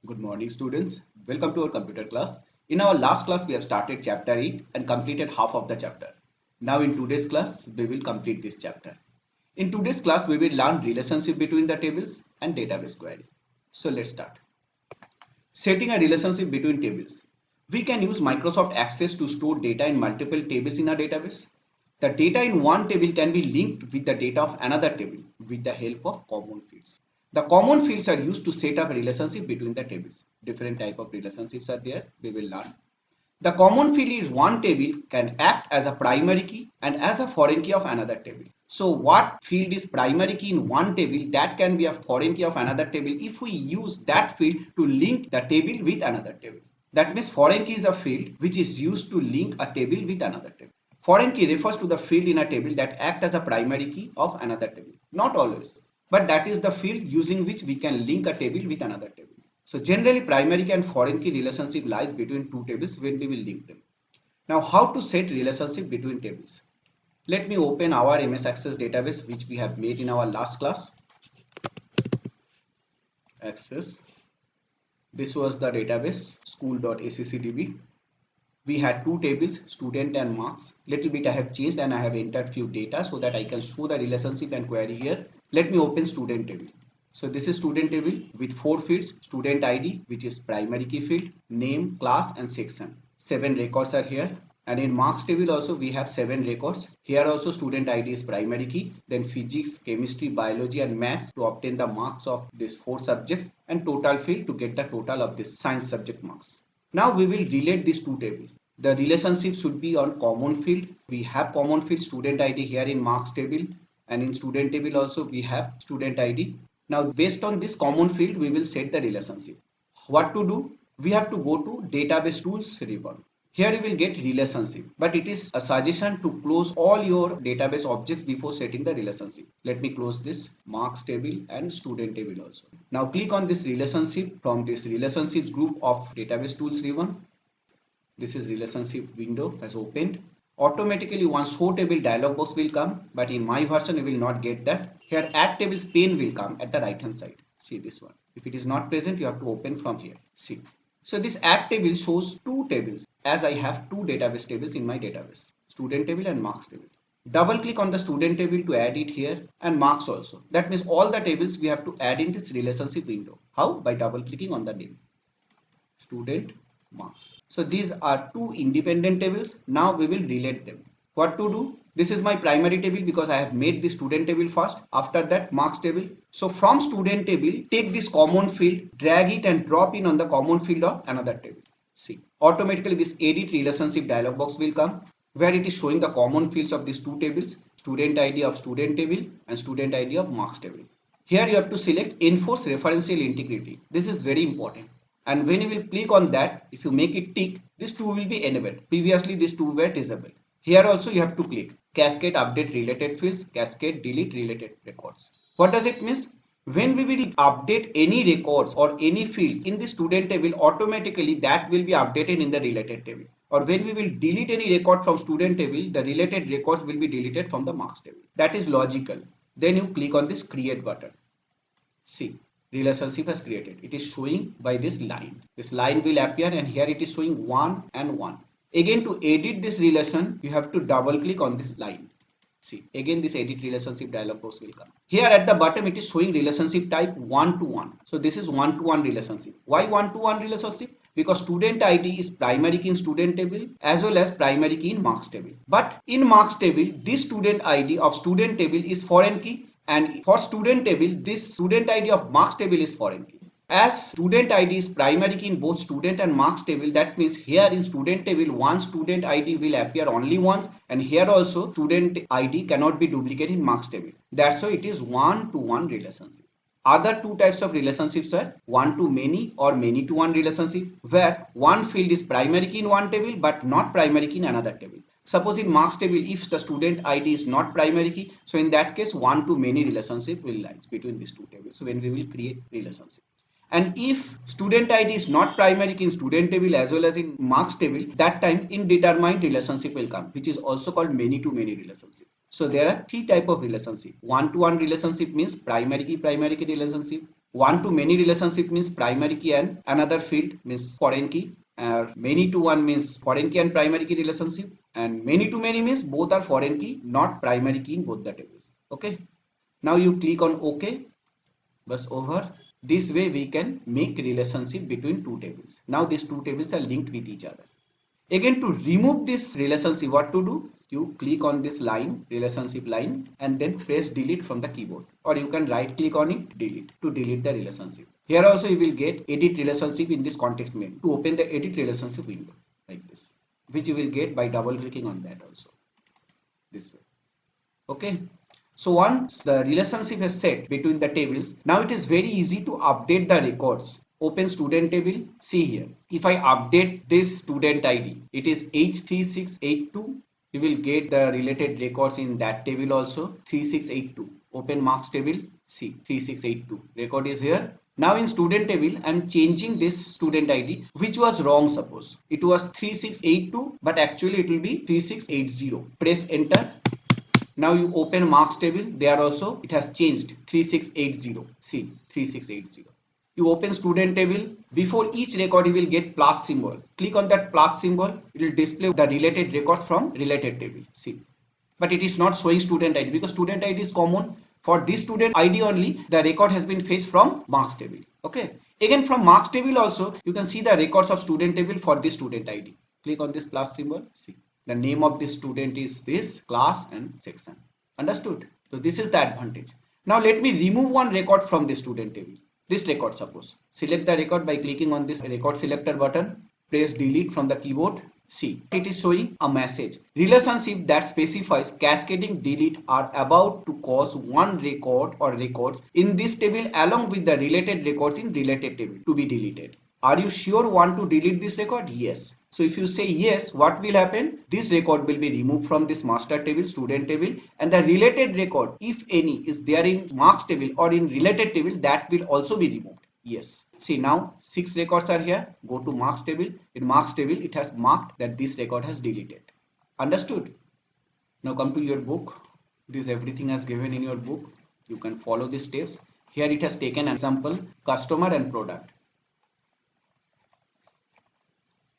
Good morning, students. Welcome to our computer class. In our last class, we have started chapter 8 and completed half of the chapter. Now in today's class, we will complete this chapter. In today's class, we will learn relationship between the tables and database query. So let's start. Setting a relationship between tables. We can use Microsoft Access to store data in multiple tables in a database. The data in one table can be linked with the data of another table with the help of common fields. The common fields are used to set up a relationship between the tables. Different type of relationships are there. We will learn. The common field is one table can act as a primary key and as a foreign key of another table. So what field is primary key in one table that can be a foreign key of another table if we use that field to link the table with another table. That means foreign key is a field which is used to link a table with another table. Foreign key refers to the field in a table that act as a primary key of another table. Not always, but that is the field using which we can link a table with another table. So generally primary key and foreign key relationship lies between two tables when we will link them. Now how to set relationship between tables? Let me open our MS Access database which we have made in our last class. Access. This was the database school.accdb. We had two tables, student and marks. Little bit I have changed and I have entered few data so that I can show the relationship and query here. Let me open student table. So this is student table with four fields, student ID, which is primary key field, name, class and section. 7 records are here. And in marks table also we have 7 records. Here also student ID is primary key, then physics, chemistry, biology and maths to obtain the marks of these 4 subjects and total field to get the total of this science subject marks. Now we will relate these two tables. The relationship should be on common field. We have common field student ID here in marks table, and in student table also we have student ID. Now based on this common field we will set the relationship. What to do? We have to go to database tools ribbon. Here you will get relationship, but it is a suggestion to close all your database objects before setting the relationship. Let me close this marks table and student table also. Now click on this relationship from this relationships group of database tools ribbon. This is relationship window has opened. Automatically one show table dialog box will come, but in my version you will not get that. Here add tables pane will come at the right hand side. See this one. If it is not present, you have to open from here. See. So this add table shows two tables as I have two database tables in my database, student table and marks table. Double click on the student table to add it here and marks also. That means all the tables we have to add in this relationship window. How? By double clicking on the name. Student marks. So these are two independent tables. Now we will relate them. What to do? This is my primary table because I have made the student table first. After that marks table. So from student table, take this common field, drag it and drop in on the common field of another table. See, automatically this edit relationship dialog box will come where it is showing the common fields of these two tables, student ID of student table and student ID of marks table. Here you have to select enforce referential integrity. This is very important. And when you will click on that, if you make it tick, this two will be enabled. Previously these two were disabled. Here also you have to click cascade update related fields, cascade delete related records. What does it mean? When we will update any records or any fields in the student table, automatically that will be updated in the related table. Or when we will delete any record from student table, the related records will be deleted from the marks table. That is logical. Then you click on this create button. See, relationship has created. It is showing by this line. This line will appear and here it is showing 1 and 1. Again to edit this relation, you have to double click on this line. See, again this edit relationship dialog box will come. Here at the bottom it is showing relationship type 1 to 1. So this is 1 to 1 relationship. Why 1 to 1 relationship? Because student ID is primary key in student table as well as primary key in marks table. But in marks table, this student ID of student table is foreign key, and for student table, this student ID of marks table is foreign key. As student ID is primary key in both student and marks table, that means here in student table, one student ID will appear only once, and here also student ID cannot be duplicated in marks table. That's why it is 1 to 1 relationship. Other two types of relationships are one to many or many to one relationship, where one field is primary key in one table but not primary key in another table. Suppose in marks table, if the student ID is not primary key, so in that case one to many relationship will lie between these two tables. So when we will create relationship. And if student ID is not primary key in student table as well as in marks table, that time indeterminate relationship will come, which is also called many to many relationship. So there are three type of relationship. One to one relationship means primary key relationship. One to many relationship means primary key and another field means foreign key. Many to one means foreign key and primary key relationship, and many to many means both are foreign key, not primary key in both the tables. Okay. Now you click on OK. Bus over. This way we can make relationship between two tables. Now these two tables are linked with each other. Again, to remove this relationship, what to do? You click on this line, relationship line, and then press delete from the keyboard, or you can right click on it, delete, to delete the relationship. Here also you will get edit relationship in this context menu to open the edit relationship window like this, which you will get by double clicking on that also, this way. Okay. So once the relationship is set between the tables, now it is very easy to update the records. Open student table. See here. If I update this student ID, it is H3682. You will get the related records in that table also. 3682. Open marks table. See 3682. Record is here. Now in student table, I am changing this student ID, which was wrong. Suppose it was 3682, but actually it will be 3680. Press enter. Now you open marks table, there also it has changed 3680. See 3680. You open student table, before each record you will get plus symbol. Click on that plus symbol, it will display the related records from related table. See, but it is not showing student ID because student ID is common. For this student ID only, the record has been fetched from marks table. Okay. Again, from marks table also you can see the records of student table for this student ID. Click on this plus symbol. See, the name of this student is this, class and section. Understood? So this is the advantage. Now let me remove one record from this student table. This record, suppose. Select the record by clicking on this record selector button. Press delete from the keyboard. See, it is showing a message. Relationship that specifies cascading delete are about to cause one record or records in this table along with the related records in related table to be deleted. Are you sure want to delete this record? Yes. So if you say yes, what will happen? This record will be removed from this master table, student table, and the related record, if any, is there in marks table or in related table, that will also be removed. Yes. See, now 6 records are here. Go to marks table. In marks table, it has marked that this record has deleted. Understood? Now come to your book. This everything has given in your book. You can follow the steps. Here it has taken an example, customer and product.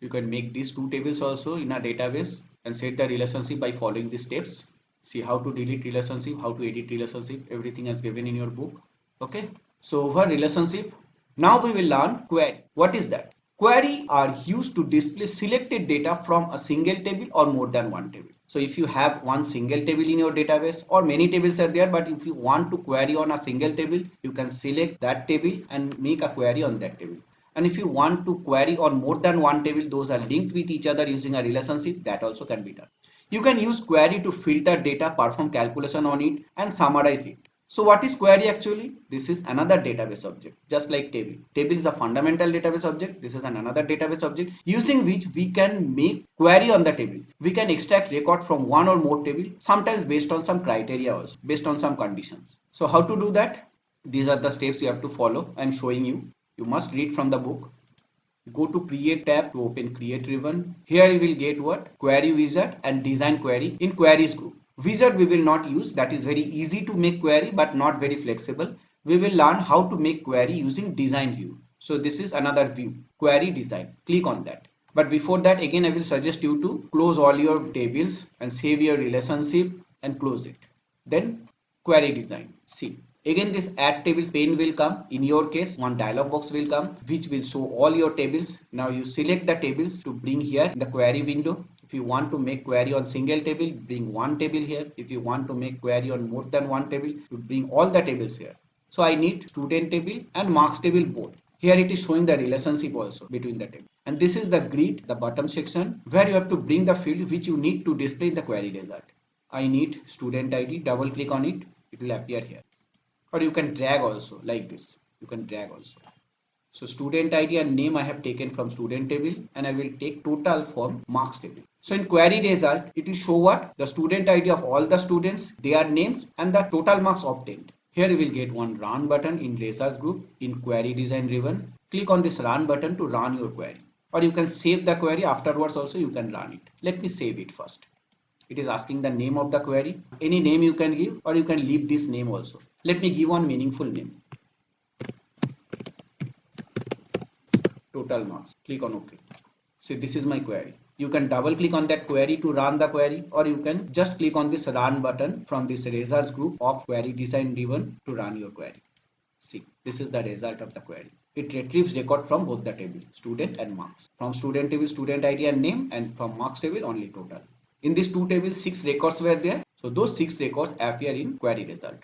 You can make these two tables also in a database and set the relationship by following the steps. See how to delete relationship, how to edit relationship, everything is given in your book. Okay. So over relationship, now we will learn query. What is that? Query are used to display selected data from a single table or more than one table. So if you have one single table in your database or many tables are there, but if you want to query on a single table, you can select that table and make a query on that table. And if you want to query on more than one table, those are linked with each other using a relationship, that also can be done. You can use query to filter data, perform calculation on it and summarize it. So what is query actually? This is another database object, just like table. Table is a fundamental database object. This is another database object using which we can make query on the table. We can extract record from one or more table, sometimes based on some criteria also, based on some conditions. So how to do that? These are the steps you have to follow. I am showing you. You must read from the book. Go to create tab to open create ribbon. Here you will get what? Query wizard and design query in queries group. Wizard we will not use, that is very easy to make query but not very flexible. We will learn how to make query using design view. So this is another view, query design. Click on that. But before that, again I will suggest you to close all your tables and save your relationship and close it. Then query design. See. Again this add tables pane will come. In your case, one dialog box will come which will show all your tables. Now you select the tables to bring here in the query window. If you want to make query on single table, bring one table here. If you want to make query on more than one table, you bring all the tables here. So I need student table and marks table both. Here it is showing the relationship also between the table. And this is the grid, the bottom section, where you have to bring the field which you need to display in the query result. I need student ID, double click on it, it will appear here. Or you can drag also like this. You can drag also. So student ID and name I have taken from student table and I will take total from marks table. So in query result, it will show what? The student ID of all the students, their names and the total marks obtained. Here you will get one run button in results group in query design ribbon. Click on this run button to run your query. Or you can save the query afterwards also you can run it. Let me save it first. It is asking the name of the query. Any name you can give or you can leave this name also. Let me give one meaningful name. total marks. Click on OK. See, this is my query. You can double click on that query to run the query, or you can just click on this run button from this results group of query design driven to run your query. See, this is the result of the query. It retrieves record from both the table, student and marks. From student table, student ID and name, and from marks table, only total. In these two tables, 6 records were there. So those 6 records appear in query result.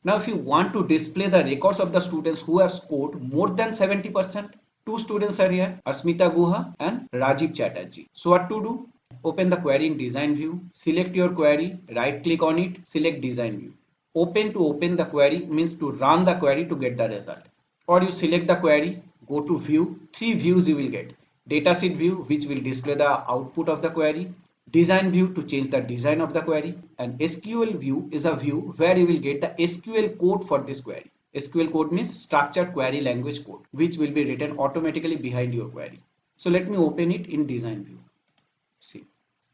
Now, if you want to display the records of the students who have scored more than 70%, two students are here, Asmita Guha and Rajiv Chatterjee. So what to do? Open the query in design view, select your query, right click on it, select design view. Open to open the query means to run the query to get the result. Or you select the query, go to view, 3 views you will get. Datasheet view, which will display the output of the query. Design view to change the design of the query, and SQL view is a view where you will get the SQL code for this query. SQL code means structured query language code, which will be written automatically behind your query. So let me open it in design view. See,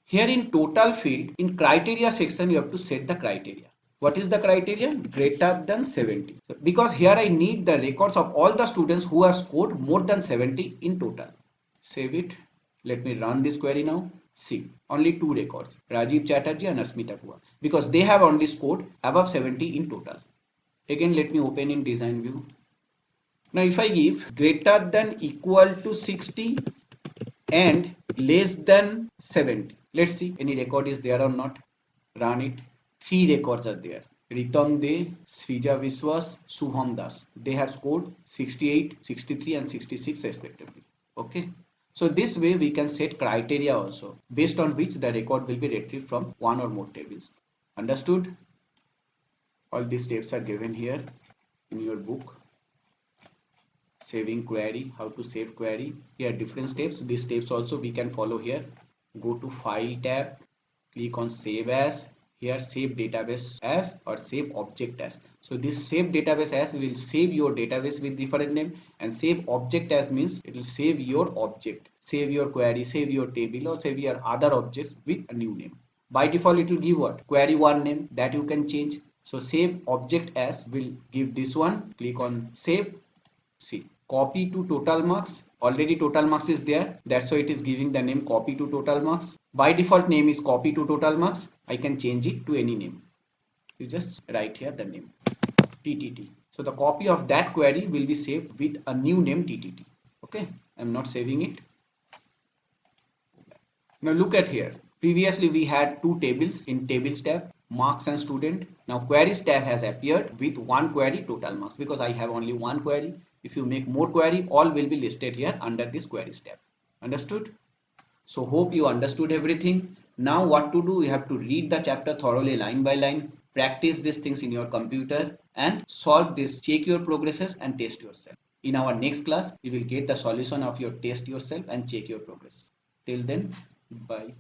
here in total field, in criteria section, you have to set the criteria. What is the criteria? Greater than 70. Because here I need the records of all the students who have scored more than 70 in total. Save it. Let me run this query now. See, only 2 records, Rajiv Chatterjee and Asmita Guha, because they have only scored above 70 in total. Again, let me open in design view. Now, if I give greater than equal to 60 and less than 70, let's see any record is there or not. Run it. 3 records are there. Ritam De, Srija Viswas, Shubham Das. They have scored 68, 63 and 66 respectively. Okay. So this way we can set criteria also based on which the record will be retrieved from one or more tables. Understood? All these steps are given here in your book. Saving query, how to save query. Here different steps. These steps also we can follow here. Go to File tab, click on Save As. Here save database as or save object as. So this save database as will save your database with different name, and save object as means it will save your object, save your query, save your table or save your other objects with a new name. By default it will give what? Query 1 name, that you can change. So save object as will give this one. Click on save. See, copy to total marks. Already total marks is there, that's why it is giving the name copy to total marks. By default name is copy to total marks. I can change it to any name. You just write here the name TTT. So the copy of that query will be saved with a new name TTT. Okay, I'm not saving it. Now look at here. Previously we had 2 tables in tables tab, marks and student. Now queries tab has appeared with 1 query total marks, because I have only 1 query. If you make more query, all will be listed here under this queries tab. Understood? So hope you understood everything. Now what to do? You have to read the chapter thoroughly line by line, practice these things in your computer and solve this, check your progresses and test yourself. In our next class, you will get the solution of your test yourself and check your progress. Till then, bye.